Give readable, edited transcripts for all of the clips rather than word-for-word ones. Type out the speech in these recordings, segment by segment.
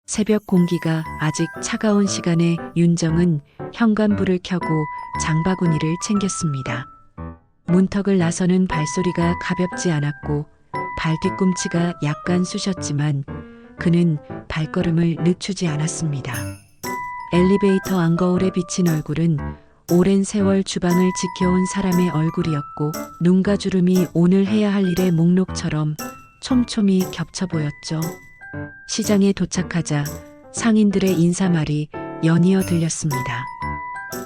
새벽 공기가 아직 차가운 시간에 윤정은 현관불을 켜고 장바구니를 챙겼습니다. 문턱을 나서는 발소리가 가볍지 않았고 발 뒤꿈치가 약간 쑤셨지만 그는 발걸음을 늦추지 않았습니다. 엘리베이터 안거울에 비친 얼굴은 오랜 세월 주방을 지켜온 사람의 얼굴이었고 눈과 주름이 오늘 해야 할 일의 목록처럼 촘촘히 겹쳐 보였죠. 시장에 도착하자 상인들의 인사말이 연이어 들렸습니다.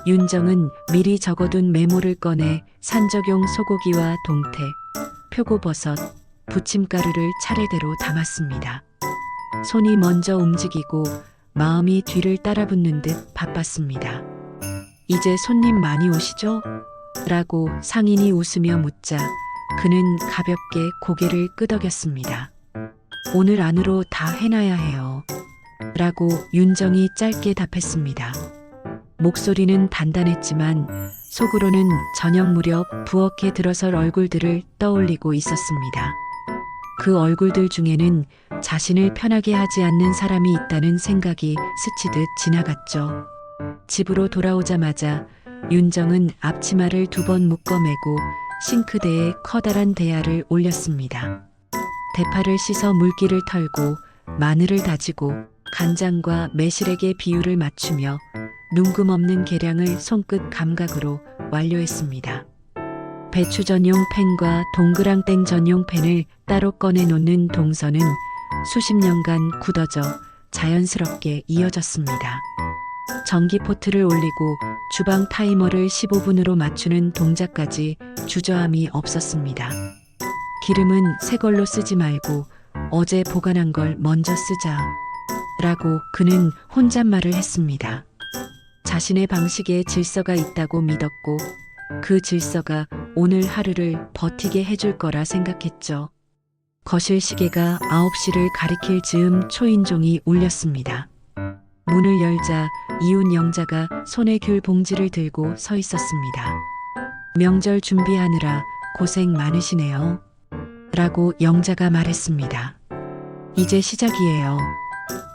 윤정은 미리 적어둔 메모를 꺼내 산적용 소고기와 동태, 표고버섯, 부침가루를 차례대로 담았습니다. 손이 먼저 움직이고 마음이 뒤를 따라붙는 듯 바빴습니다. 이제 손님 많이 오시죠? 라고 상인이 웃으며 묻자 그는 가볍게 고개를 끄덕였습니다. 오늘 안으로 다 해놔야 해요. 라고 윤정이 짧게 답했습니다. 목소리는 단단했지만 속으로는 저녁 무렵 부엌에 들어설 얼굴들을 떠올리고 있었습니다. 그 얼굴들 중에는 자신을 편하게 하지 않는 사람이 있다는 생각이 스치듯 지나갔죠. 집으로 돌아오자마자 윤정은 앞치마를 2번 묶어매고 싱크대에 커다란 대야를 올렸습니다. 대파를 씻어 물기를 털고 마늘을 다지고 간장과 매실액의 비율을 맞추며 눈금없는 계량을 손끝 감각으로 완료했습니다. 배추 전용 팬과 동그랑땡 전용 팬을 따로 꺼내 놓는 동선은 수십 년간 굳어져 자연스럽게 이어졌습니다. 전기포트를 올리고 주방 타이머를 15분으로 맞추는 동작까지 주저함이 없었습니다. 기름은 새 걸로 쓰지 말고 어제 보관한 걸 먼저 쓰자. 라고 그는 혼잣말을 했습니다. 자신의 방식에 질서가 있다고 믿었고 그 질서가 오늘 하루를 버티게 해줄 거라 생각했죠. 거실 시계가 9시를 가리킬 즈음 초인종이 울렸습니다. 문을 열자 이웃 영자가 손에 귤 봉지를 들고 서 있었습니다. 명절 준비하느라 고생 많으시네요. 라고 영자가 말했습니다. 이제 시작이에요.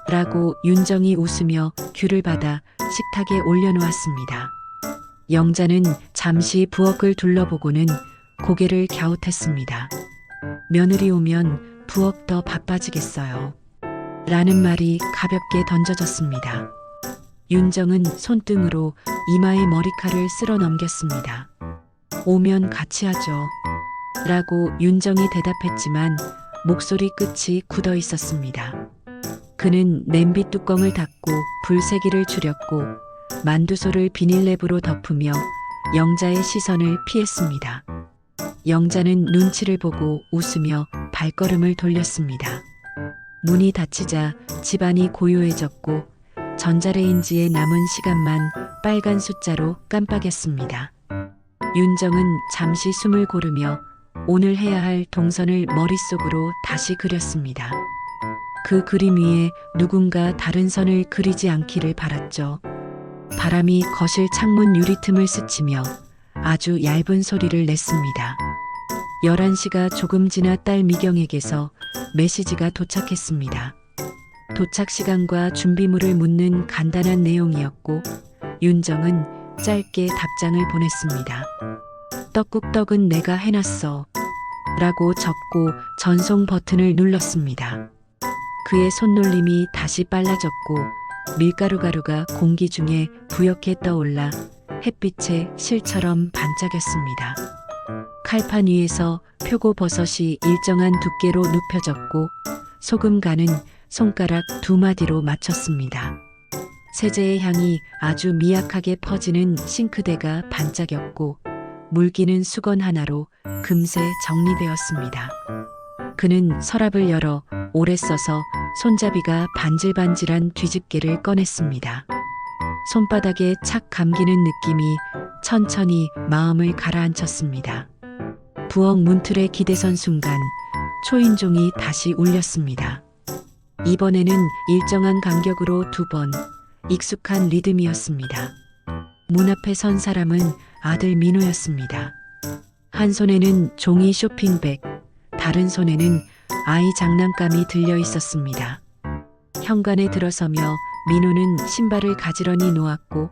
라고 윤정이 웃으며 귤을 받아 식탁에 올려놓았습니다. 영자는 잠시 부엌을 둘러보고는 고개를 갸웃했습니다. 며느리 오면 부엌 더 바빠지겠어요. 라는 말이 가볍게 던져졌습니다. 윤정은 손등으로 이마의 머리칼을 쓸어 넘겼습니다. 오면 같이 하죠. 라고 윤정이 대답했지만 목소리 끝이 굳어 있었습니다. 그는 냄비 뚜껑을 닫고 불세기를 줄였고 만두소를 비닐랩으로 덮으며 영자의 시선을 피했습니다. 영자는 눈치를 보고 웃으며 발걸음을 돌렸습니다. 문이 닫히자 집안이 고요해졌고 전자레인지에 남은 시간만 빨간 숫자로 깜빡였습니다. 윤정은 잠시 숨을 고르며 오늘 해야 할 동선을 머릿속으로 다시 그렸습니다. 그 그림 위에 누군가 다른 선을 그리지 않기를 바랐죠. 바람이 거실 창문 유리 틈을 스치며 아주 얇은 소리를 냈습니다. 11시가 조금 지나 딸 미경에게서 메시지가 도착했습니다. 도착 시간과 준비물을 묻는 간단한 내용이었고 윤정은 짧게 답장을 보냈습니다. 떡국떡은 내가 해놨어. 라고 적고 전송 버튼을 눌렀습니다. 그의 손놀림이 다시 빨라졌고 밀가루 가루가 공기 중에 부옇게 떠올라 햇빛에 실처럼 반짝였습니다. 칼판 위에서 표고버섯이 일정한 두께로 눕혀졌고 소금 간은 손가락 2마디로 맞췄습니다. 세제의 향이 아주 미약하게 퍼지는 싱크대가 반짝였고 물기는 수건 하나로 금세 정리되었습니다. 그는 서랍을 열어 오래 써서 손잡이가 반질반질한 뒤집개를 꺼냈습니다. 손바닥에 착 감기는 느낌이 천천히 마음을 가라앉혔습니다. 부엌 문틀에 기대선 순간 초인종이 다시 울렸습니다. 이번에는 일정한 간격으로 2번, 익숙한 리듬이었습니다. 문 앞에 선 사람은 아들 민호였습니다. 한 손에는 종이 쇼핑백, 다른 손에는 아이 장난감이 들려 있었습니다. 현관에 들어서며 민호는 신발을 가지런히 놓았고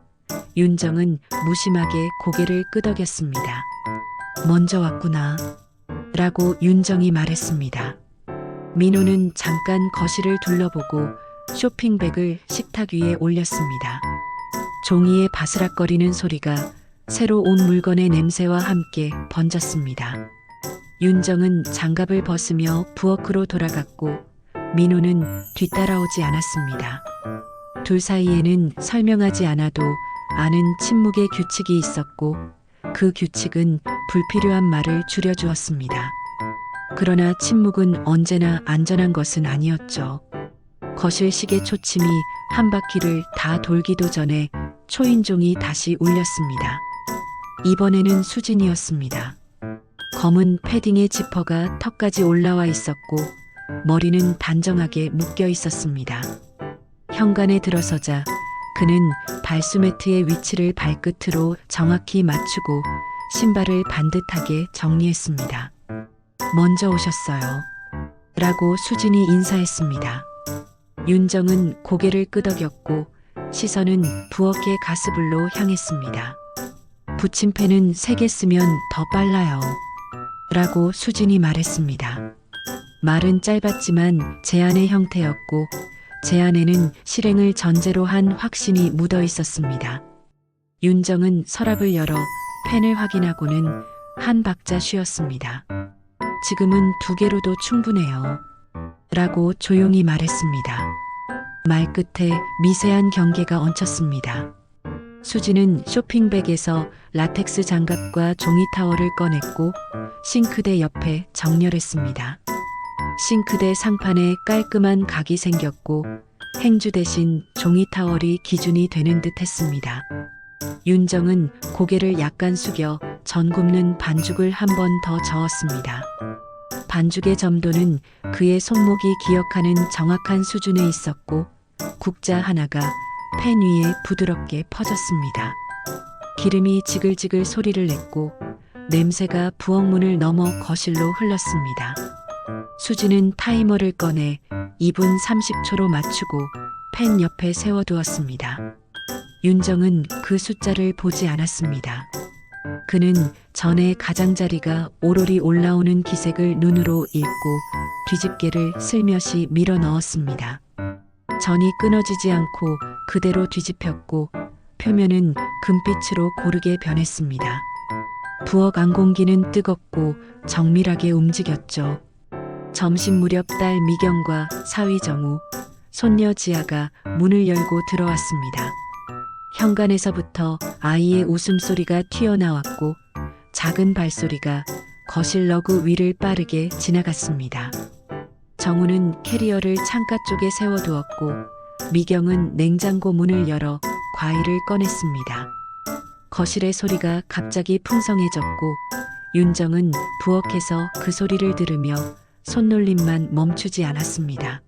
윤정은 무심하게 고개를 끄덕였습니다. 먼저 왔구나. 라고 윤정이 말했습니다. 민호는 잠깐 거실을 둘러보고 쇼핑백을 식탁 위에 올렸습니다. 종이에 바스락거리는 소리가 새로 온 물건의 냄새와 함께 번졌습니다. 윤정은 장갑을 벗으며 부엌으로 돌아갔고 민호는 뒤따라오지 않았습니다. 둘 사이에는 설명하지 않아도 아는 침묵의 규칙이 있었고 그 규칙은 불필요한 말을 줄여주었습니다. 그러나 침묵은 언제나 안전한 것은 아니었죠. 거실 시계 초침이 한 바퀴를 다 돌기도 전에 초인종이 다시 울렸습니다. 이번에는 수진이었습니다. 검은 패딩의 지퍼가 턱까지 올라와 있었고 머리는 단정하게 묶여 있었습니다. 현관에 들어서자 그는 발수매트의 위치를 발끝으로 정확히 맞추고 신발을 반듯하게 정리했습니다. 먼저 오셨어요. 라고 수진이 인사했습니다. 윤정은 고개를 끄덕였고 시선은 부엌의 가스불로 향했습니다. 부침패는 3개 쓰면 더 빨라요. 라고 수진이 말했습니다. 말은 짧았지만 제안의 형태였고 제안에는 실행을 전제로 한 확신이 묻어 있었습니다. 윤정은 서랍을 열어 펜을 확인하고는 한 박자 쉬었습니다. 지금은 2개로도 충분해요. 라고 조용히 말했습니다. 말끝에 미세한 경계가 얹혔습니다. 수지는 쇼핑백에서 라텍스 장갑과 종이 타월을 꺼냈고 싱크대 옆에 정렬했습니다. 싱크대 상판에 깔끔한 각이 생겼고 행주 대신 종이 타월이 기준이 되는 듯 했습니다. 윤정은 고개를 약간 숙여 전 굽는 반죽을 한 번 더 저었습니다. 반죽의 점도는 그의 손목이 기억하는 정확한 수준에 있었고 국자 하나가 팬 위에 부드럽게 퍼졌습니다. 기름이 지글지글 소리를 냈고 냄새가 부엌문을 넘어 거실로 흘렀습니다. 수지는 타이머를 꺼내 2분 30초로 맞추고 팬 옆에 세워두었습니다. 윤정은 그 숫자를 보지 않았습니다. 그는 전에 가장자리가 오로리 올라오는 기색을 눈으로 읽고 뒤집개를 슬며시 밀어 넣었습니다. 전이 끊어지지 않고 그대로 뒤집혔고 표면은 금빛으로 고르게 변했습니다. 부엌 안공기는 뜨겁고 정밀하게 움직였죠. 점심 무렵 딸 미경과 사위 정우, 손녀 지아가 문을 열고 들어왔습니다. 현관에서부터 아이의 웃음소리가 튀어나왔고 작은 발소리가 거실 러그 위를 빠르게 지나갔습니다. 정우는 캐리어를 창가 쪽에 세워두었고 미경은 냉장고 문을 열어 과일을 꺼냈습니다. 거실의 소리가 갑자기 풍성해졌고 윤정은 부엌에서 그 소리를 들으며 손놀림만 멈추지 않았습니다.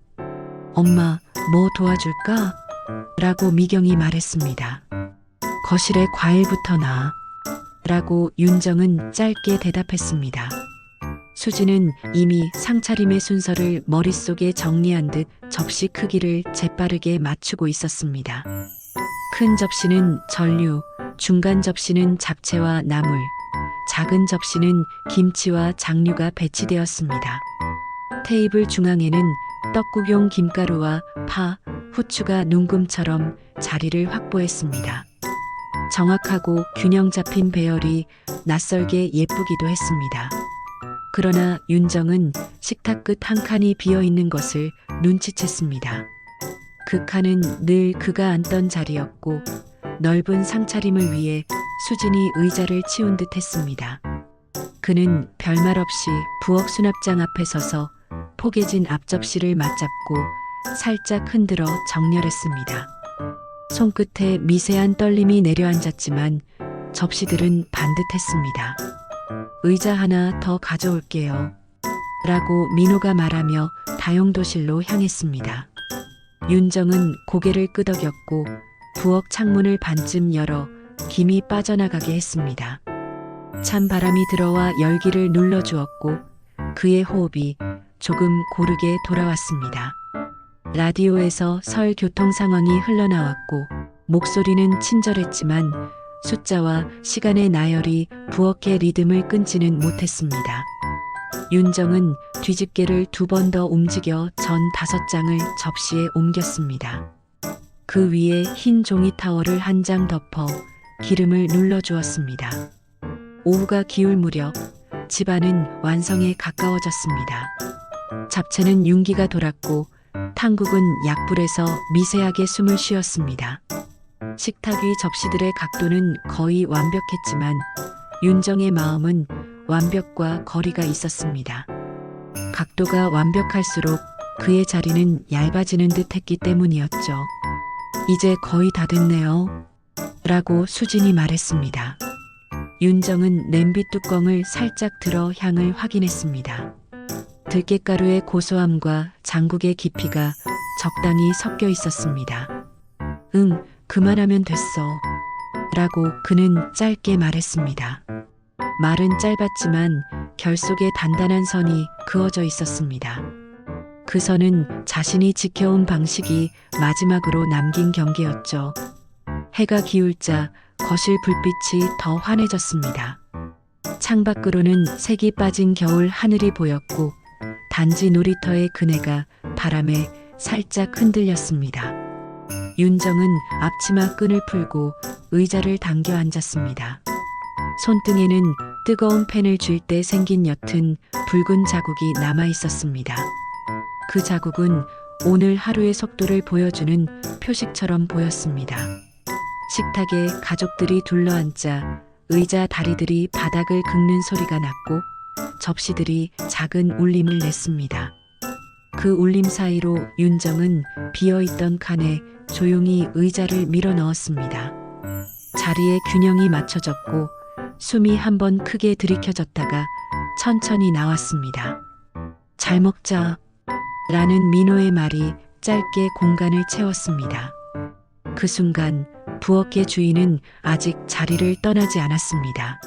엄마, 뭐 도와줄까? 라고 미경이 말했습니다. 거실에 과일부터 놔. 라고 윤정은 짧게 대답했습니다. 수지는 이미 상차림의 순서를 머릿속에 정리한 듯 접시 크기를 재빠르게 맞추고 있었습니다. 큰 접시는 전류, 중간 접시는 잡채와 나물, 작은 접시는 김치와 장류가 배치되었습니다. 테이블 중앙에는 떡국용 김가루와 파, 후추가 눈금처럼 자리를 확보했습니다. 정확하고 균형 잡힌 배열이 낯설게 예쁘기도 했습니다. 그러나 윤정은 식탁 끝 한 칸이 비어 있는 것을 눈치챘습니다. 그 칸은 늘 그가 앉던 자리였고 넓은 상차림을 위해 수진이 의자를 치운 듯 했습니다. 그는 별말 없이 부엌 수납장 앞에 서서 포개진 앞접시를 맞잡고 살짝 흔들어 정렬했습니다. 손끝에 미세한 떨림이 내려앉았지만 접시들은 반듯했습니다. 의자 하나 더 가져올게요. 라고 민호가 말하며 다용도실로 향했습니다. 윤정은 고개를 끄덕였고 부엌 창문을 반쯤 열어 김이 빠져나가게 했습니다. 찬 바람이 들어와 열기를 눌러주었고 그의 호흡이 조금 고르게 돌아왔습니다. 라디오에서 설 교통 상황이 흘러나왔고 목소리는 친절했지만 숫자와 시간의 나열이 부엌의 리듬을 끊지는 못했습니다. 윤정은 뒤집개를 2번 더 움직여 전 5장을 접시에 옮겼습니다. 그 위에 흰 종이 타월을 한 장 덮어 기름을 눌러주었습니다. 오후가 기울 무렵 집안은 완성에 가까워졌습니다. 잡채는 윤기가 돌았고 탕국은 약불에서 미세하게 숨을 쉬었습니다. 식탁 위 접시들의 각도는 거의 완벽했지만 윤정의 마음은 완벽과 거리가 있었습니다. 각도가 완벽할수록 그의 자리는 얇아지는 듯 했기 때문이었죠. 이제 거의 다 됐네요. 라고 수진이 말했습니다. 윤정은 냄비 뚜껑을 살짝 들어 향을 확인했습니다. 들깨가루의 고소함과 장국의 깊이가 적당히 섞여 있었습니다. 응, 그만하면 됐어. 라고 그는 짧게 말했습니다. 말은 짧았지만 결속에 단단한 선이 그어져 있었습니다. 그 선은 자신이 지켜온 방식이 마지막으로 남긴 경계였죠. 해가 기울자 거실 불빛이 더 환해졌습니다. 창밖으로는 색이 빠진 겨울 하늘이 보였고 단지 놀이터의 그네가 바람에 살짝 흔들렸습니다. 윤정은 앞치마 끈을 풀고 의자를 당겨 앉았습니다. 손등에는 뜨거운 팬을 쥘 때 생긴 옅은 붉은 자국이 남아 있었습니다. 그 자국은 오늘 하루의 속도를 보여주는 표식처럼 보였습니다. 식탁에 가족들이 둘러앉자 의자 다리들이 바닥을 긁는 소리가 났고 접시들이 작은 울림을 냈습니다. 그 울림 사이로 윤정은 비어있던 칸에 조용히 의자를 밀어 넣었습니다. 자리에 균형이 맞춰졌고 숨이 한번 크게 들이켜졌다가 천천히 나왔습니다. 잘 먹자. 라는 민호의 말이 짧게 공간을 채웠습니다. 그 순간 부엌의 주인은 아직 자리를 떠나지 않았습니다.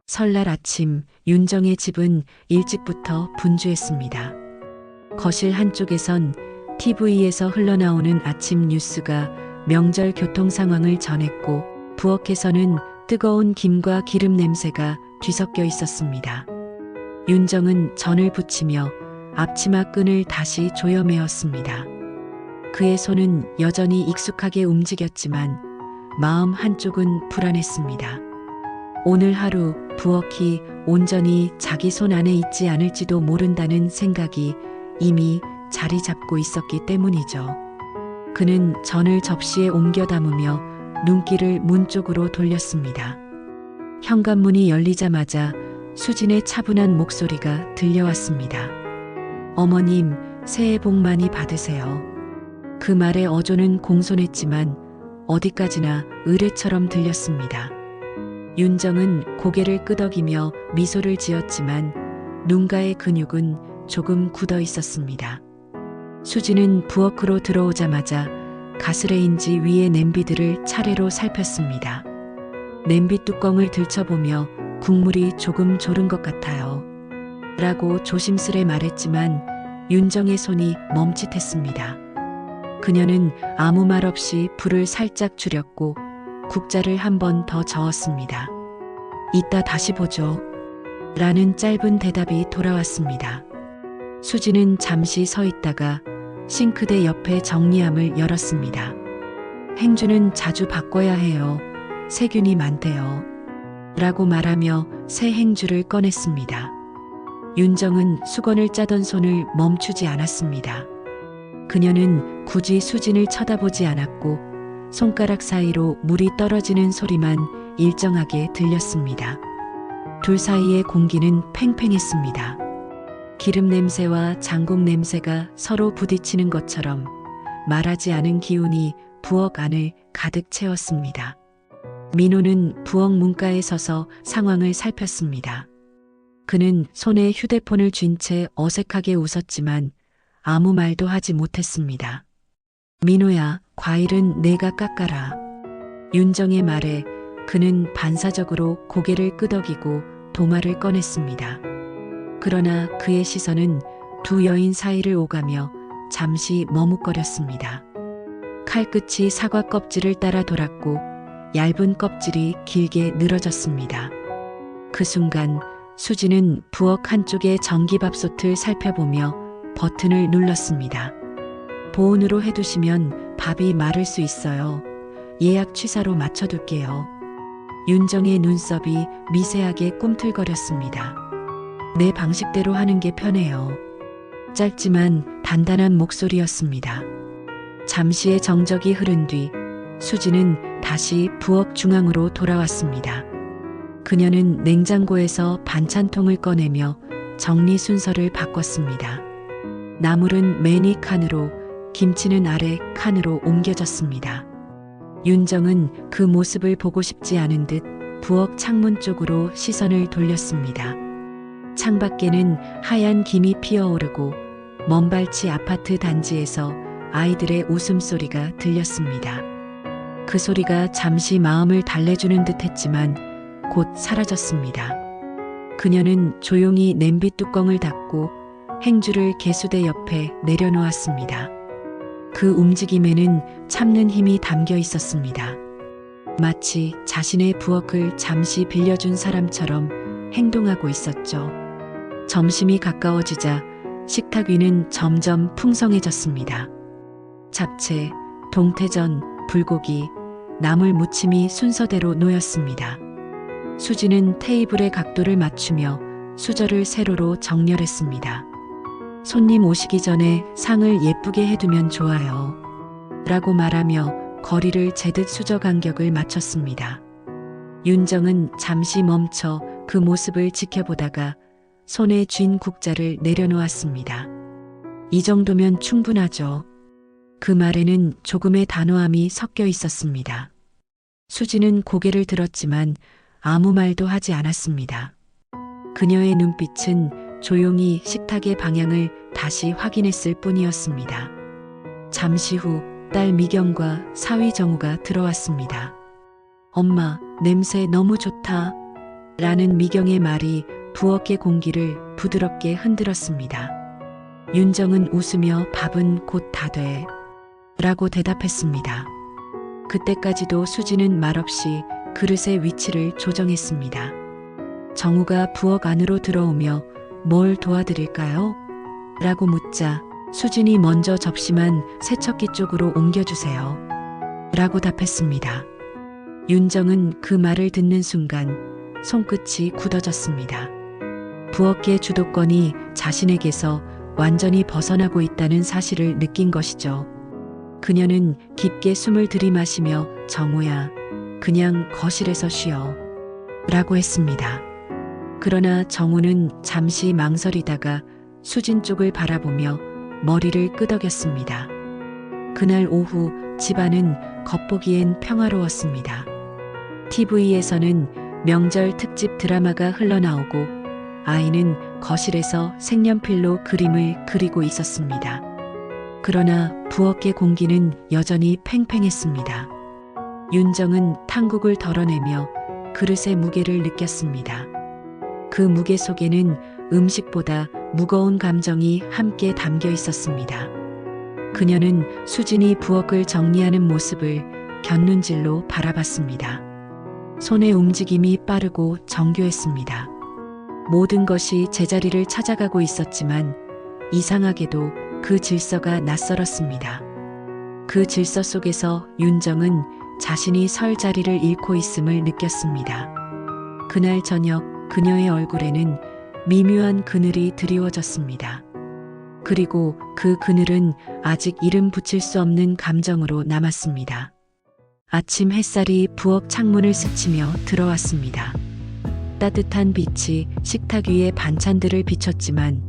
설날 아침 윤정의 집은 일찍부터 분주했습니다. 거실 한쪽에선 TV에서 흘러나오는 아침 뉴스가 명절 교통 상황을 전했고 부엌에서는 뜨거운 김과 기름 냄새가 뒤섞여 있었습니다. 윤정은 전을 부치며 앞치마 끈을 다시 조여매었습니다. 그의 손은 여전히 익숙하게 움직였지만 마음 한쪽은 불안했습니다. 오늘 하루 부엌이 온전히 자기 손 안에 있지 않을지도 모른다는 생각이 이미 자리 잡고 있었기 때문이죠. 그는 전을 접시에 옮겨 담으며 눈길을 문 쪽으로 돌렸습니다. 현관문이 열리자마자 수진의 차분한 목소리가 들려왔습니다. 어머님, 새해 복 많이 받으세요. 그 말의 어조는 공손했지만 어디까지나 의뢰처럼 들렸습니다. 윤정은 고개를 끄덕이며 미소를 지었지만 눈가의 근육은 조금 굳어 있었습니다. 수진은 부엌으로 들어오자마자 가스레인지 위의 냄비들을 차례로 살폈습니다. 냄비 뚜껑을 들춰보며 국물이 조금 졸은 것 같아요. 라고 조심스레 말했지만 윤정의 손이 멈칫했습니다. 그녀는 아무 말 없이 불을 살짝 줄였고 국자를 한 번 더 저었습니다. 이따 다시 보죠. 라는 짧은 대답이 돌아왔습니다. 수진은 잠시 서 있다가 싱크대 옆에 정리함을 열었습니다. 행주는 자주 바꿔야 해요. 세균이 많대요. 라고 말하며 새 행주를 꺼냈습니다. 윤정은 수건을 짜던 손을 멈추지 않았습니다. 그녀는 굳이 수진을 쳐다보지 않았고 손가락 사이로 물이 떨어지는 소리만 일정하게 들렸습니다. 둘 사이의 공기는 팽팽했습니다. 기름 냄새와 장국 냄새가 서로 부딪히는 것처럼 말하지 않은 기운이 부엌 안을 가득 채웠습니다. 민호는 부엌 문가에 서서 상황을 살폈습니다. 그는 손에 휴대폰을 쥔 채 어색하게 웃었지만 아무 말도 하지 못했습니다. 민호야, 과일은 내가 깎아라. 윤정의 말에 그는 반사적으로 고개를 끄덕이고 도마를 꺼냈습니다. 그러나 그의 시선은 두 여인 사이를 오가며 잠시 머뭇거렸습니다. 칼끝이 사과 껍질을 따라 돌았고 얇은 껍질이 길게 늘어졌습니다. 그 순간 수지는 부엌 한쪽의 전기밥솥을 살펴보며 버튼을 눌렀습니다. 보온으로 해두시면 밥이 마를 수 있어요. 예약 취사로 맞춰둘게요. 윤정의 눈썹이 미세하게 꿈틀거렸습니다. 내 방식대로 하는 게 편해요. 짧지만 단단한 목소리였습니다. 잠시의 정적이 흐른 뒤 수지는 다시 부엌 중앙으로 돌아왔습니다. 그녀는 냉장고에서 반찬통을 꺼내며 정리 순서를 바꿨습니다. 나물은 맨 위 칸으로, 김치는 아래 칸으로 옮겨졌습니다. 윤정은 그 모습을 보고 싶지 않은 듯 부엌 창문 쪽으로 시선을 돌렸습니다. 창밖에는 하얀 김이 피어오르고 먼발치 아파트 단지에서 아이들의 웃음소리가 들렸습니다. 그 소리가 잠시 마음을 달래주는 듯 했지만 곧 사라졌습니다. 그녀는 조용히 냄비 뚜껑을 닫고 행주를 개수대 옆에 내려놓았습니다. 그 움직임에는 참는 힘이 담겨 있었습니다. 마치 자신의 부엌을 잠시 빌려준 사람처럼 행동하고 있었죠. 점심이 가까워지자 식탁 위는 점점 풍성해졌습니다. 잡채, 동태전, 불고기, 나물 무침이 순서대로 놓였습니다. 수지는 테이블의 각도를 맞추며 수저를 세로로 정렬했습니다. 손님 오시기 전에 상을 예쁘게 해두면 좋아요. 라고 말하며 거리를 재듯 수저 간격을 맞췄습니다. 윤정은 잠시 멈춰 그 모습을 지켜보다가 손에 쥔 국자를 내려놓았습니다. 이 정도면 충분하죠. 그 말에는 조금의 단호함이 섞여 있었습니다. 수지는 고개를 들었지만 아무 말도 하지 않았습니다. 그녀의 눈빛은 조용히 식탁의 방향을 다시 확인했을 뿐이었습니다. 잠시 후 딸 미경과 사위 정우가 들어왔습니다. 엄마, 냄새 너무 좋다. 라는 미경의 말이 부엌의 공기를 부드럽게 흔들었습니다. 윤정은 웃으며 밥은 곧 다 돼. 라고 대답했습니다. 그때까지도 수지는 말없이 그릇의 위치를 조정했습니다. 정우가 부엌 안으로 들어오며 뭘 도와드릴까요? 라고 묻자 수진이 먼저 접시만 세척기 쪽으로 옮겨주세요. 라고 답했습니다. 윤정은 그 말을 듣는 순간 손끝이 굳어졌습니다. 부엌의 주도권이 자신에게서 완전히 벗어나고 있다는 사실을 느낀 것이죠. 그녀는 깊게 숨을 들이마시며 정우야, 그냥 거실에서 쉬어. 라고 했습니다. 그러나 정우는 잠시 망설이다가 수진 쪽을 바라보며 머리를 끄덕였습니다. 그날 오후 집안은 겉보기엔 평화로웠습니다. TV에서는 명절 특집 드라마가 흘러나오고 아이는 거실에서 색연필로 그림을 그리고 있었습니다. 그러나 부엌의 공기는 여전히 팽팽했습니다. 윤정은 탕국을 덜어내며 그릇의 무게를 느꼈습니다. 그 무게 속에는 음식보다 무거운 감정이 함께 담겨 있었습니다. 그녀는 수진이 부엌을 정리하는 모습을 곁눈질로 바라봤습니다. 손의 움직임이 빠르고 정교했습니다. 모든 것이 제자리를 찾아가고 있었지만 이상하게도 그 질서가 낯설었습니다. 그 질서 속에서 윤정은 자신이 설 자리를 잃고 있음을 느꼈습니다. 그날 저녁 그녀의 얼굴에는 미묘한 그늘이 드리워졌습니다. 그리고 그 그늘은 아직 이름 붙일 수 없는 감정으로 남았습니다. 아침 햇살이 부엌 창문을 스치며 들어왔습니다. 따뜻한 빛이 식탁 위에 반찬들을 비췄지만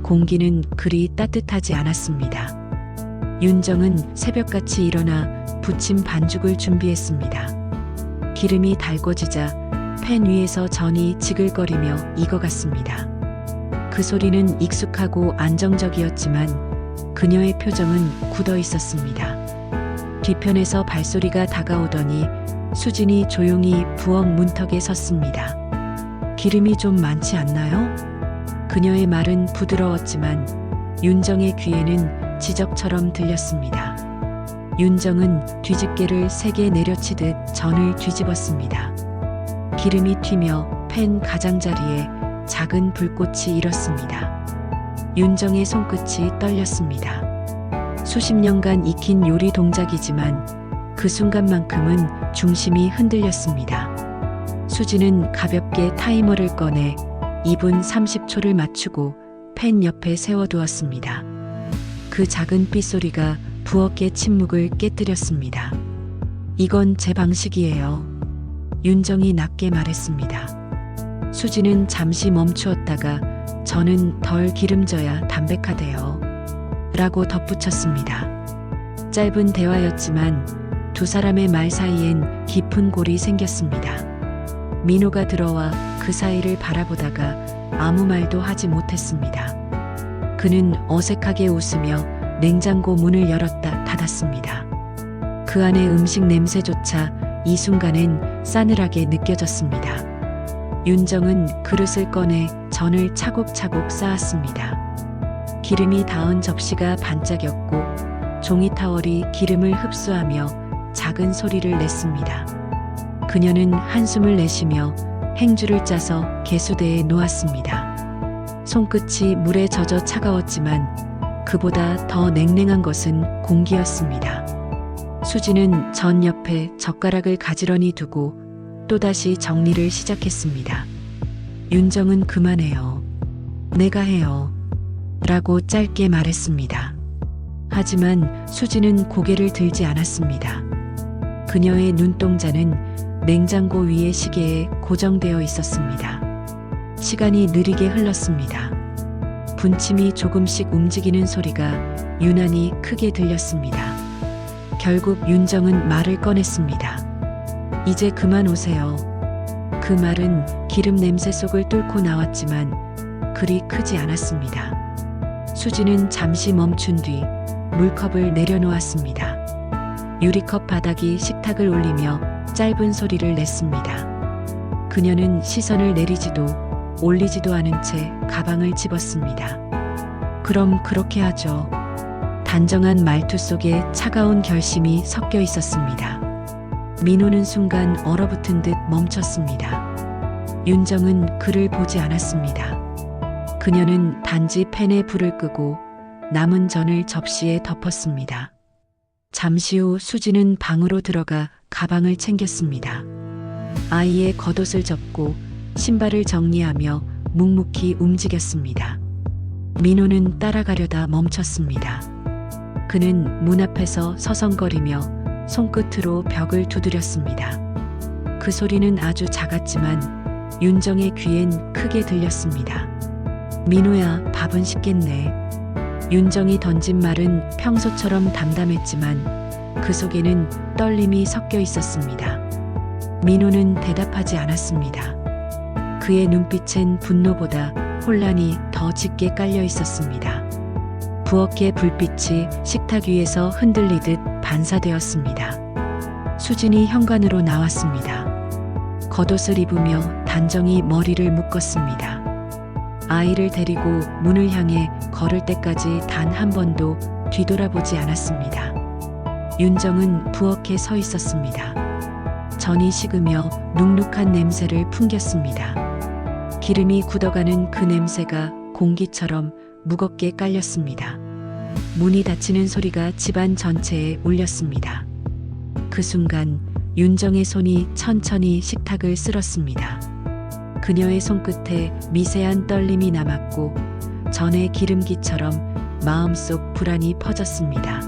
공기는 그리 따뜻하지 않았습니다. 윤정은 새벽같이 일어나 부침 반죽을 준비했습니다. 기름이 달궈지자 팬 위에서 전이 지글거리며 익어갔습니다. 그 소리는 익숙하고 안정적이었지만 그녀의 표정은 굳어 있었습니다. 뒤편에서 발소리가 다가오더니 수진이 조용히 부엌 문턱에 섰습니다. 기름이 좀 많지 않나요? 그녀의 말은 부드러웠지만 윤정의 귀에는 지적처럼 들렸습니다. 윤정은 뒤집개를 3개 내려치듯 전을 뒤집었습니다. 기름이 튀며 팬 가장자리에 작은 불꽃이 일었습니다. 윤정의 손끝이 떨렸습니다. 수십 년간 익힌 요리 동작이지만 그 순간만큼은 중심이 흔들렸습니다. 수지는 가볍게 타이머를 꺼내 2분 30초를 맞추고 팬 옆에 세워두었습니다. 그 작은 삐소리가 부엌의 침묵을 깨뜨렸습니다. 이건 제 방식이에요. 윤정이 낮게 말했습니다. 수지는 잠시 멈추었다가 저는 덜 기름져야 담백하대요. 라고 덧붙였습니다. 짧은 대화였지만 두 사람의 말 사이엔 깊은 골이 생겼습니다. 민호가 들어와 그 사이를 바라보다가 아무 말도 하지 못했습니다. 그는 어색하게 웃으며 냉장고 문을 열었다 닫았습니다. 그 안의 음식 냄새조차 이 순간엔 싸늘하게 느껴졌습니다. 윤정은 그릇을 꺼내 전을 차곡차곡 쌓았습니다. 기름이 닿은 접시가 반짝였고 종이 타월이 기름을 흡수하며 작은 소리를 냈습니다. 그녀는 한숨을 내쉬며 행주를 짜서 개수대에 놓았습니다. 손끝이 물에 젖어 차가웠지만 그보다 더 냉랭한 것은 공기였습니다. 수지는 전 옆에 젓가락을 가지런히 두고 또다시 정리를 시작했습니다. 윤정은 그만해요. 내가 해요. 라고 짧게 말했습니다. 하지만 수지는 고개를 들지 않았습니다. 그녀의 눈동자는 냉장고 위의 시계에 고정되어 있었습니다. 시간이 느리게 흘렀습니다. 분침이 조금씩 움직이는 소리가 유난히 크게 들렸습니다. 결국 윤정은 말을 꺼냈습니다. 이제 그만 오세요. 그 말은 기름 냄새 속을 뚫고 나왔지만 그리 크지 않았습니다. 수지는 잠시 멈춘 뒤 물컵을 내려놓았습니다. 유리컵 바닥이 식탁을 울리며 짧은 소리를 냈습니다. 그녀는 시선을 내리지도 올리지도 않은 채 가방을 집었습니다. 그럼 그렇게 하죠. 단정한 말투 속에 차가운 결심이 섞여 있었습니다. 민호는 순간 얼어붙은 듯 멈췄습니다. 윤정은 그를 보지 않았습니다. 그녀는 단지 팬에 불을 끄고 남은 전을 접시에 덮었습니다. 잠시 후 수지는 방으로 들어가 가방을 챙겼습니다. 아이의 겉옷을 접고 신발을 정리하며 묵묵히 움직였습니다. 민호는 따라가려다 멈췄습니다. 그는 문 앞에서 서성거리며 손끝으로 벽을 두드렸습니다. 그 소리는 아주 작았지만 윤정의 귀엔 크게 들렸습니다. 민호야, 밥은 식겠네. 윤정이 던진 말은 평소처럼 담담했지만 그 속에는 떨림이 섞여 있었습니다. 민호는 대답하지 않았습니다. 그의 눈빛엔 분노보다 혼란이 더 짙게 깔려 있었습니다. 부엌의 불빛이 식탁 위에서 흔들리듯 반사되었습니다. 수진이 현관으로 나왔습니다. 겉옷을 입으며 단정히 머리를 묶었습니다. 아이를 데리고 문을 향해 걸을 때까지 단 한 번도 뒤돌아보지 않았습니다. 윤정은 부엌에 서 있었습니다. 전이 식으며 눅눅한 냄새를 풍겼습니다. 기름이 굳어가는 그 냄새가 공기처럼 무겁게 깔렸습니다. 문이 닫히는 소리가 집안 전체에 울렸습니다. 그 순간 윤정의 손이 천천히 식탁을 쓸었습니다. 그녀의 손끝에 미세한 떨림이 남았고 전의 기름기처럼 마음속 불안이 퍼졌습니다.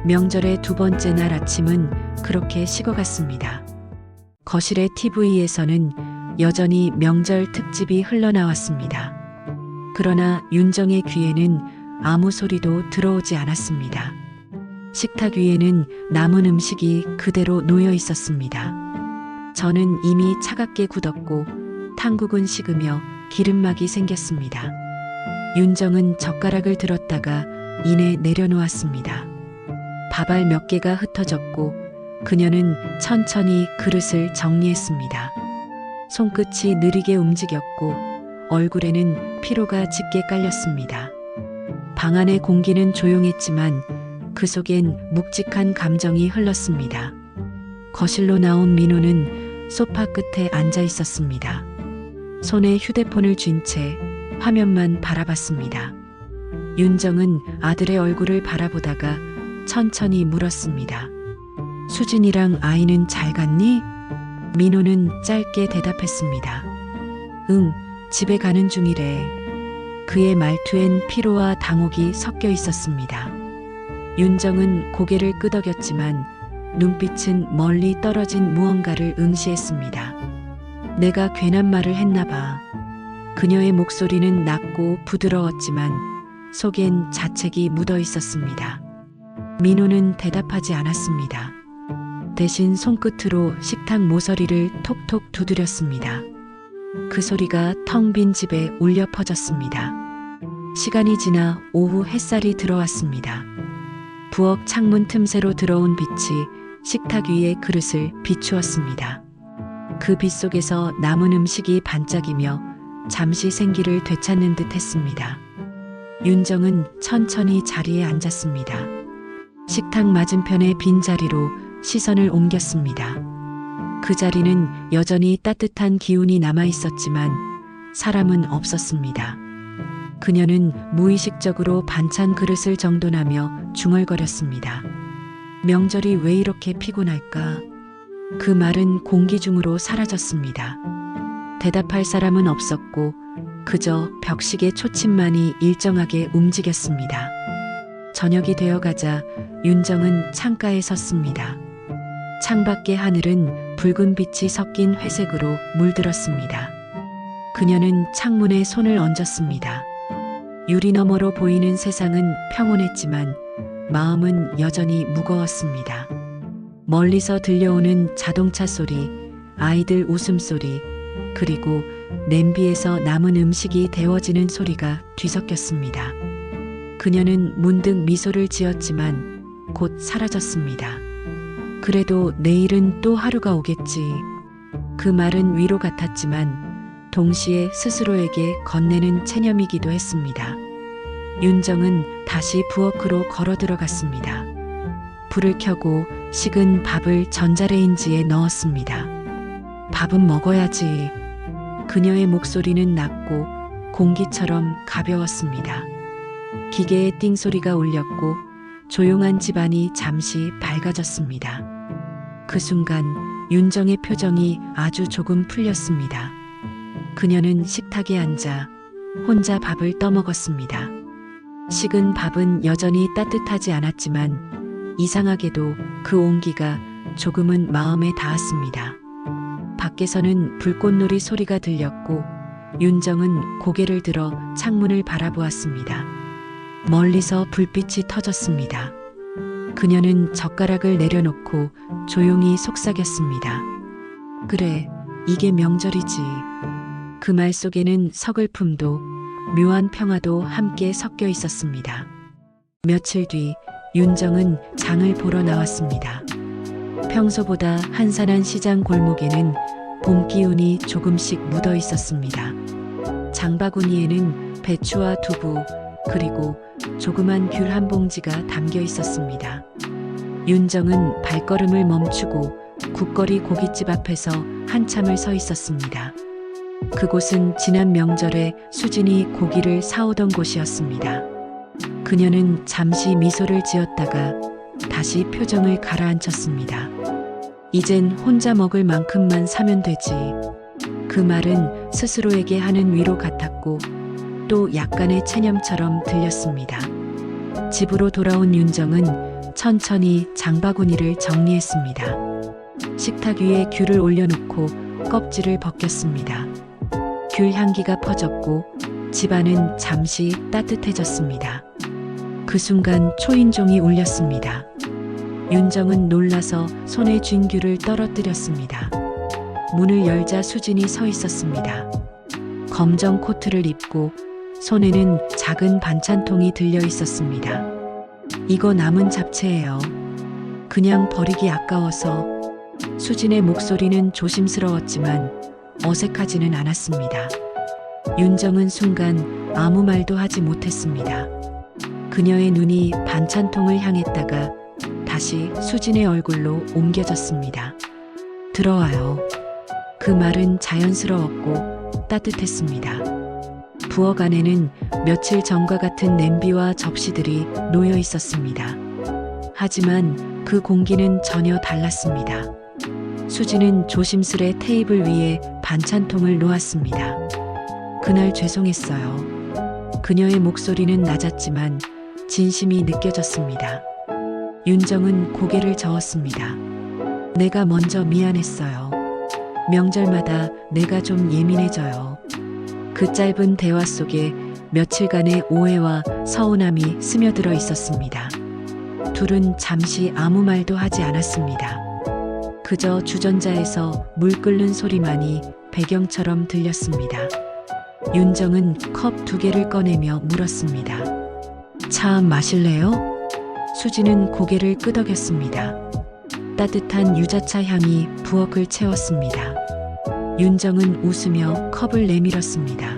명절의 두 번째 날 아침은 그렇게 식어갔습니다. 거실의 TV에서는 여전히 명절 특집이 흘러나왔습니다. 그러나 윤정의 귀에는 아무 소리도 들어오지 않았습니다. 식탁 위에는 남은 음식이 그대로 놓여 있었습니다. 저는 이미 차갑게 굳었고 탕국은 식으며 기름막이 생겼습니다. 윤정은 젓가락을 들었다가 이내 내려놓았습니다. 밥알 몇 개가 흩어졌고 그녀는 천천히 그릇을 정리했습니다. 손끝이 느리게 움직였고 얼굴에는 피로가 짙게 깔렸습니다. 방 안의 공기는 조용했지만 그 속엔 묵직한 감정이 흘렀습니다. 거실로 나온 민호는 소파 끝에 앉아 있었습니다. 손에 휴대폰을 쥔 채 화면만 바라봤습니다. 윤정은 아들의 얼굴을 바라보다가 천천히 물었습니다. 수진이랑 아이는 잘 갔니? 민호는 짧게 대답했습니다. 응, 집에 가는 중이래. 그의 말투엔 피로와 당혹이 섞여 있었습니다. 윤정은 고개를 끄덕였지만 눈빛은 멀리 떨어진 무언가를 응시했습니다. 내가 괜한 말을 했나 봐. 그녀의 목소리는 낮고 부드러웠지만 속엔 자책이 묻어 있었습니다. 민호는 대답하지 않았습니다. 대신 손끝으로 식탁 모서리를 톡톡 두드렸습니다. 그 소리가 텅 빈 집에 울려 퍼졌습니다. 시간이 지나 오후 햇살이 들어왔습니다. 부엌 창문 틈새로 들어온 빛이 식탁 위의 그릇을 비추었습니다. 그 빛 속에서 남은 음식이 반짝이며 잠시 생기를 되찾는 듯 했습니다. 윤정은 천천히 자리에 앉았습니다. 식탁 맞은편의 빈자리로 시선을 옮겼습니다. 그 자리는 여전히 따뜻한 기운이 남아 있었지만 사람은 없었습니다. 그녀는 무의식적으로 반찬 그릇을 정돈하며 중얼거렸습니다. 명절이 왜 이렇게 피곤할까? 그 말은 공기 중으로 사라졌습니다. 대답할 사람은 없었고 그저 벽식의 초침만이 일정하게 움직였습니다. 저녁이 되어가자 윤정은 창가에 섰습니다. 창밖의 하늘은 붉은 빛이 섞인 회색으로 물들었습니다. 그녀는 창문에 손을 얹었습니다. 유리 너머로 보이는 세상은 평온했지만 마음은 여전히 무거웠습니다. 멀리서 들려오는 자동차 소리, 아이들 웃음소리, 그리고 냄비에서 남은 음식이 데워지는 소리가 뒤섞였습니다. 그녀는 문득 미소를 지었지만 곧 사라졌습니다. 그래도 내일은 또 하루가 오겠지. 그 말은 위로 같았지만 동시에 스스로에게 건네는 체념이기도 했습니다. 윤정은 다시 부엌으로 걸어 들어갔습니다. 불을 켜고 식은 밥을 전자레인지에 넣었습니다. 밥은 먹어야지. 그녀의 목소리는 낮고 공기처럼 가벼웠습니다. 기계의 띵소리가 울렸고 조용한 집안이 잠시 밝아졌습니다. 그 순간 윤정의 표정이 아주 조금 풀렸습니다. 그녀는 식탁에 앉아 혼자 밥을 떠먹었습니다. 식은 밥은 여전히 따뜻하지 않았지만 이상하게도 그 온기가 조금은 마음에 닿았습니다. 밖에서는 불꽃놀이 소리가 들렸고 윤정은 고개를 들어 창문을 바라보았습니다. 멀리서 불빛이 터졌습니다. 그녀는 젓가락을 내려놓고 조용히 속삭였습니다. 그래, 이게 명절이지. 그 말 속에는 서글픔도 묘한 평화도 함께 섞여 있었습니다. 며칠 뒤 윤정은 장을 보러 나왔습니다. 평소보다 한산한 시장 골목에는 봄 기운이 조금씩 묻어 있었습니다. 장바구니에는 배추와 두부, 그리고 조그만 귤 한 봉지가 담겨 있었습니다. 윤정은 발걸음을 멈추고 국거리 고깃집 앞에서 한참을 서 있었습니다. 그곳은 지난 명절에 수진이 고기를 사오던 곳이었습니다. 그녀는 잠시 미소를 지었다가 다시 표정을 가라앉혔습니다. 이젠 혼자 먹을 만큼만 사면 되지. 그 말은 스스로에게 하는 위로 같았고 또 약간의 체념처럼 들렸습니다. 집으로 돌아온 윤정은 천천히 장바구니를 정리했습니다. 식탁 위에 귤을 올려놓고 껍질을 벗겼습니다. 귤 향기가 퍼졌고 집안은 잠시 따뜻해졌습니다. 그 순간 초인종이 울렸습니다. 윤정은 놀라서 손에 쥔 귤을 떨어뜨렸습니다. 문을 열자 수진이 서 있었습니다. 검정 코트를 입고 손에는 작은 반찬통이 들려 있었습니다. 이거 남은 잡채예요. 그냥 버리기 아까워서. 수진의 목소리는 조심스러웠지만 어색하지는 않았습니다. 윤정은 순간 아무 말도 하지 못했습니다. 그녀의 눈이 반찬통을 향했다가 다시 수진의 얼굴로 옮겨졌습니다. 들어와요. 그 말은 자연스러웠고 따뜻했습니다. 부엌 안에는 며칠 전과 같은 냄비와 접시들이 놓여 있었습니다. 하지만 그 공기는 전혀 달랐습니다. 수지는 조심스레 테이블 위에 반찬통을 놓았습니다. 그날 죄송했어요. 그녀의 목소리는 낮았지만 진심이 느껴졌습니다. 윤정은 고개를 저었습니다. 내가 먼저 미안했어요. 명절마다 내가 좀 예민해져요. 그 짧은 대화 속에 며칠간의 오해와 서운함이 스며들어 있었습니다. 둘은 잠시 아무 말도 하지 않았습니다. 그저 주전자에서 물 끓는 소리만이 배경처럼 들렸습니다. 윤정은 컵 2개를 꺼내며 물었습니다. 차 마실래요? 수지는 고개를 끄덕였습니다. 따뜻한 유자차 향이 부엌을 채웠습니다. 윤정은 웃으며 컵을 내밀었습니다.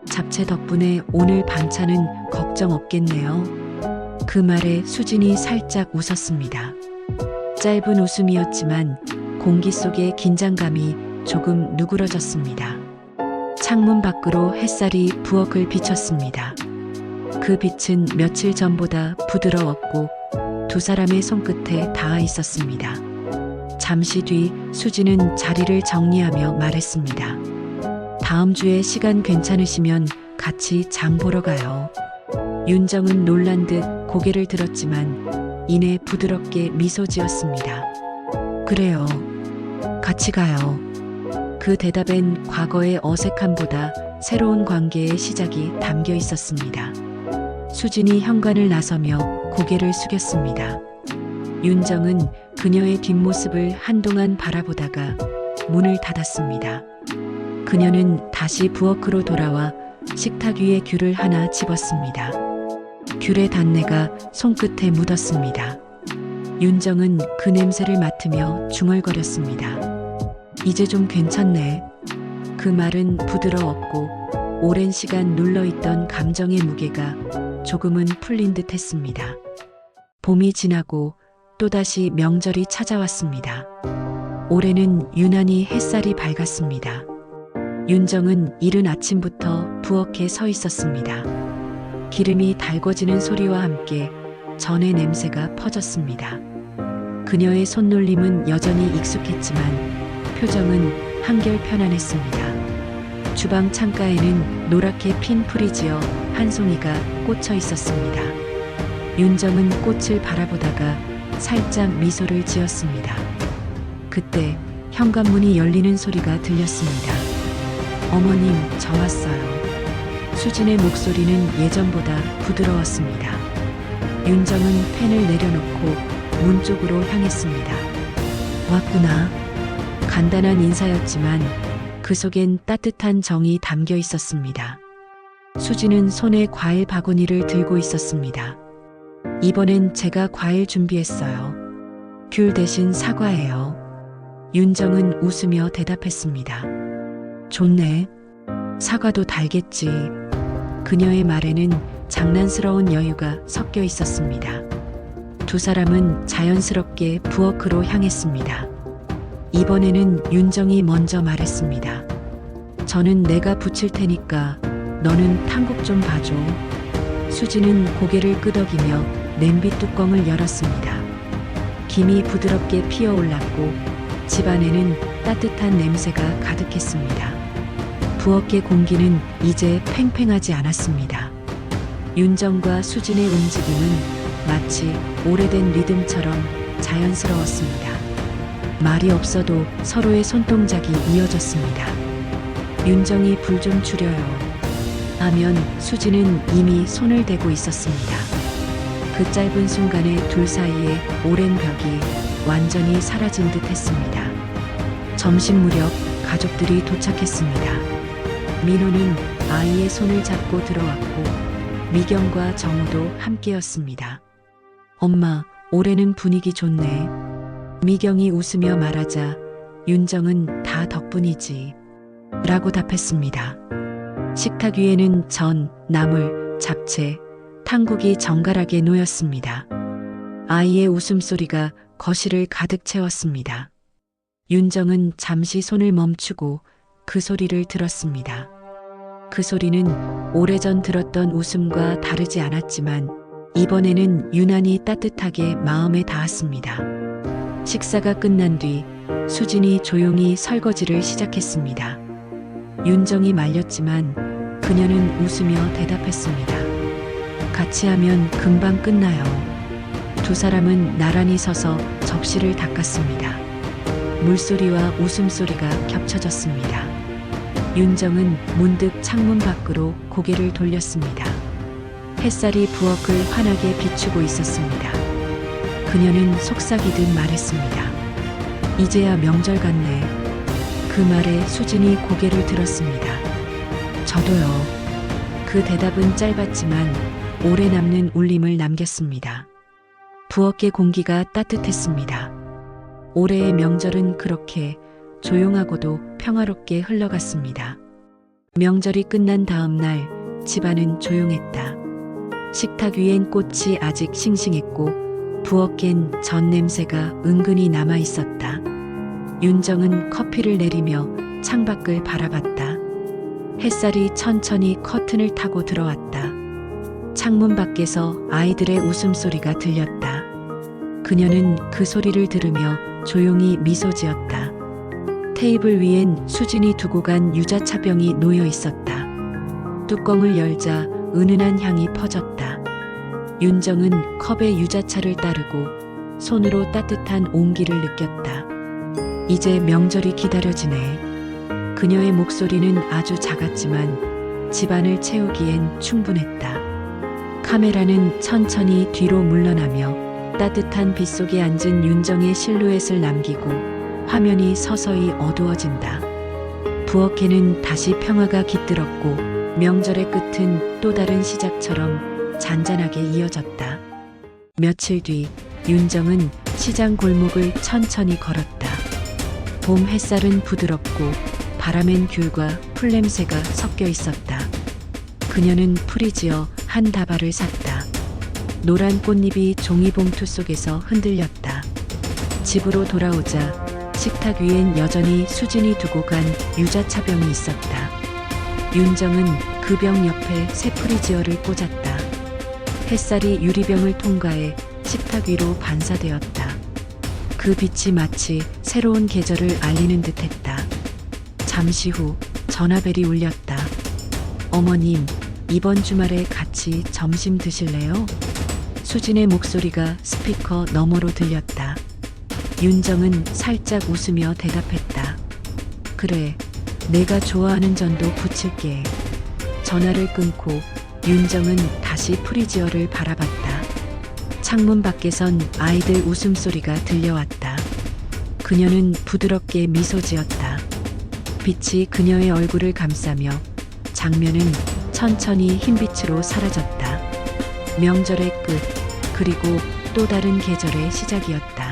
잡채 덕분에 오늘 반찬은 걱정 없겠네요. 그 말에 수진이 살짝 웃었습니다. 짧은 웃음이었지만 공기 속의 긴장감이 조금 누그러졌습니다. 창문 밖으로 햇살이 부엌을 비쳤습니다. 그 빛은 며칠 전보다 부드러웠고 두 사람의 손끝에 닿아 있었습니다. 잠시 뒤 수지는 자리를 정리하며 말했습니다. 다음 주에 시간 괜찮으시면 같이 장 보러 가요. 윤정은 놀란 듯 고개를 들었지만 이내 부드럽게 미소 지었습니다. 그래요. 같이 가요. 그 대답엔 과거의 어색함보다 새로운 관계의 시작이 담겨 있었습니다. 수진이 현관을 나서며 고개를 숙였습니다. 윤정은 그녀의 뒷모습을 한동안 바라보다가 문을 닫았습니다. 그녀는 다시 부엌으로 돌아와 식탁 위에 귤을 하나 집었습니다. 귤의 단내가 손끝에 묻었습니다. 윤정은 그 냄새를 맡으며 중얼거렸습니다. 이제 좀 괜찮네. 그 말은 부드러웠고 오랜 시간 눌러있던 감정의 무게가 조금은 풀린 듯 했습니다. 봄이 지나고 또다시 명절이 찾아왔습니다. 올해는 유난히 햇살이 밝았습니다. 윤정은 이른 아침부터 부엌에 서 있었습니다. 기름이 달궈지는 소리와 함께 전의 냄새가 퍼졌습니다. 그녀의 손놀림은 여전히 익숙했지만 표정은 한결 편안했습니다. 주방 창가에는 노랗게 핀 프리지어 한 송이가 꽂혀 있었습니다. 윤정은 꽃을 바라보다가 살짝 미소를 지었습니다. 그때 현관문이 열리는 소리가 들렸습니다. 어머님, 저 왔어요. 수진의 목소리는 예전보다 부드러웠습니다. 윤정은 펜을 내려놓고 문 쪽으로 향했습니다. 왔구나. 간단한 인사였지만 그 속엔 따뜻한 정이 담겨 있었습니다. 수진은 손에 과일 바구니를 들고 있었습니다. 이번엔 제가 과일 준비했어요. 귤 대신 사과예요. 윤정은 웃으며 대답했습니다. 좋네. 사과도 달겠지. 그녀의 말에는 장난스러운 여유가 섞여 있었습니다. 두 사람은 자연스럽게 부엌으로 향했습니다. 이번에는 윤정이 먼저 말했습니다. 저는 내가 부칠 테니까 너는 탕국 좀 봐줘. 수지는 고개를 끄덕이며 냄비 뚜껑을 열었습니다. 김이 부드럽게 피어올랐고 집안에는 따뜻한 냄새가 가득했습니다. 부엌의 공기는 이제 팽팽하지 않았습니다. 윤정과 수진의 움직임은 마치 오래된 리듬처럼 자연스러웠습니다. 말이 없어도 서로의 손동작이 이어졌습니다. 윤정이 불 좀 줄여요. 하면 수지는 이미 손을 대고 있었습니다. 그 짧은 순간에 둘 사이에 오랜 벽이 완전히 사라진 듯 했습니다. 점심 무렵 가족들이 도착했습니다. 민호는 아이의 손을 잡고 들어왔고 미경과 정우도 함께였습니다. 엄마, 올해는 분위기 좋네. 미경이 웃으며 말하자 윤정은 다 덕분이지 라고 답했습니다. 식탁 위에는 전, 나물, 잡채, 탕국이 정갈하게 놓였습니다. 아이의 웃음소리가 거실을 가득 채웠습니다. 윤정은 잠시 손을 멈추고 그 소리를 들었습니다. 그 소리는 오래전 들었던 웃음과 다르지 않았지만 이번에는 유난히 따뜻하게 마음에 닿았습니다. 식사가 끝난 뒤 수진이 조용히 설거지를 시작했습니다. 윤정이 말렸지만 그녀는 웃으며 대답했습니다. 같이 하면 금방 끝나요. 두 사람은 나란히 서서 접시를 닦았습니다. 물소리와 웃음소리가 겹쳐졌습니다. 윤정은 문득 창문 밖으로 고개를 돌렸습니다. 햇살이 부엌을 환하게 비추고 있었습니다. 그녀는 속삭이듯 말했습니다. 이제야 명절 같네. 그 말에 수진이 고개를 들었습니다. 저도요. 그 대답은 짧았지만 오래 남는 울림을 남겼습니다. 부엌의 공기가 따뜻했습니다. 올해의 명절은 그렇게 조용하고도 평화롭게 흘러갔습니다. 명절이 끝난 다음 날 집안은 조용했다. 식탁 위엔 꽃이 아직 싱싱했고 부엌엔 전 냄새가 은근히 남아 있었다. 윤정은 커피를 내리며 창밖을 바라봤다. 햇살이 천천히 커튼을 타고 들어왔다. 창문 밖에서 아이들의 웃음소리가 들렸다. 그녀는 그 소리를 들으며 조용히 미소 지었다. 테이블 위엔 수진이 두고 간 유자차병이 놓여 있었다. 뚜껑을 열자 은은한 향이 퍼졌다. 윤정은 컵에 유자차를 따르고 손으로 따뜻한 온기를 느꼈다. 이제 명절이 기다려지네. 그녀의 목소리는 아주 작았지만 집안을 채우기엔 충분했다. 카메라는 천천히 뒤로 물러나며 따뜻한 빛 속에 앉은 윤정의 실루엣을 남기고 화면이 서서히 어두워진다. 부엌에는 다시 평화가 깃들었고 명절의 끝은 또 다른 시작처럼 잔잔하게 이어졌다. 며칠 뒤 윤정은 시장 골목을 천천히 걸었다. 봄 햇살은 부드럽고 바람엔 귤과 풀냄새가 섞여 있었다. 그녀는 풀이 지어 한 다발을 샀다. 노란 꽃잎이 종이봉투 속에서 흔들렸다. 집으로 돌아오자 식탁 위엔 여전히 수진이 두고 간 유자차병이 있었다. 윤정은 그 병 옆에 세프리지어를 꽂았다. 햇살이 유리병을 통과해 식탁 위로 반사되었다. 그 빛이 마치 새로운 계절을 알리는 듯했다. 잠시 후 전화벨이 울렸다. 어머님, 이번 주말에 같이 점심 드실래요? 수진의 목소리가 스피커 너머로 들렸다. 윤정은 살짝 웃으며 대답했다. 그래, 내가 좋아하는 전도 부칠게. 전화를 끊고 윤정은 다시 프리지어를 바라봤다. 창문 밖에선 아이들 웃음소리가 들려왔다. 그녀는 부드럽게 미소 지었다. 빛이 그녀의 얼굴을 감싸며 장면은 천천히 흰빛으로 사라졌다. 명절의 끝, 그리고 또 다른 계절의 시작이었다.